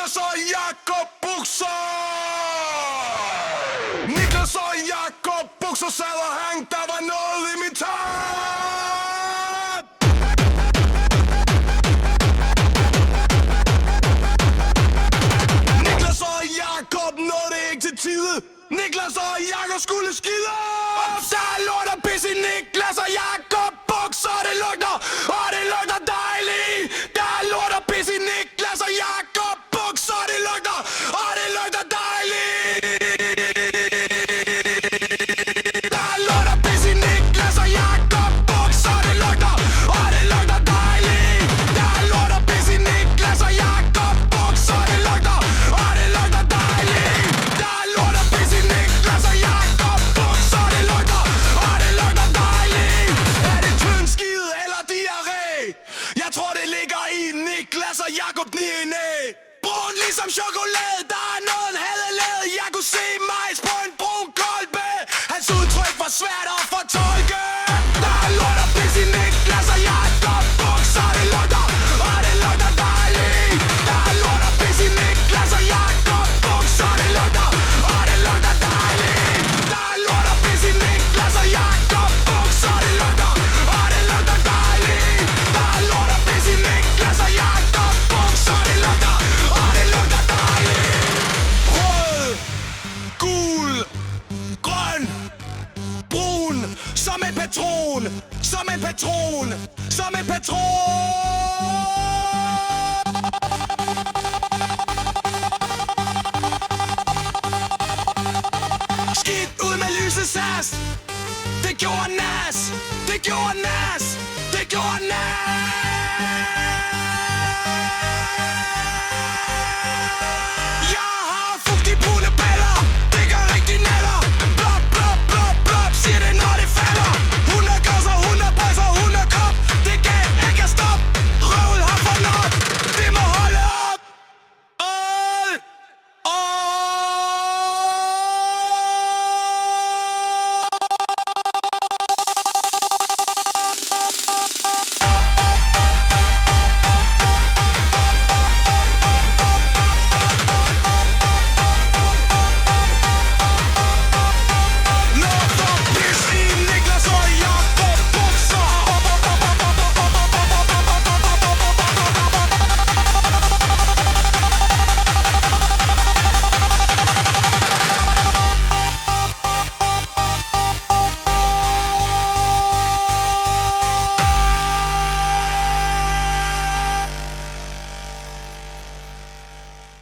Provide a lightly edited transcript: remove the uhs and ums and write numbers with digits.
Niklas og Jakob Bukser. Niklas og Jakob Bukser sad og hang, der var noget i min tarm. Niklas og Jakob nåede ikke til tide. Niklas og Jakob skulle skide. Der er lort og pis i Niklas og Jakob Bukser. Det lugter, og det lugter dejligt. Der er lort og pis i Niklas og Jakob Bukser. Det lugter, og det lugter dejligt. Der er lort og pis i Niklas og Jakob Bukser. Det lugter, og det lugter dejligt. Der er lort og pis i Niklas og Jakob Bukser. Det lugter, og det lugter dejligt. Der er lort og pis i Niklas og Jakob Bukser. Det lugter, og det lugter dejligt. Er det tyndskid eller diarré? Jeg tror det ligger i Niklas og Jakob DNA. Brun ligesom chokolade, der er noget han havde lavet. Jeg kunne se majs på en brun kolbe. Hans udtryk var svært at fortolke. Der er lort og pis i Niklas og Jakob Bukser. Det lugter, og det lugter dejligt. Der er lort og pis i Niklas og Jakob Bukser. Det lugter, og det lugter dejligt. Der er lort og pis i Niklas og Jakob Bukser. Det lugter, og det lugter dejligt. Der er lort og pis i Niklas og Jakob Bukser. Det lugter, og det lugter dejligt. Rød, gul, grøn, brun, som en patron, som en patron, som en patron. Skidt ud med lysesas. Det gjorde nas, det gjorde nas, det gjorde nas.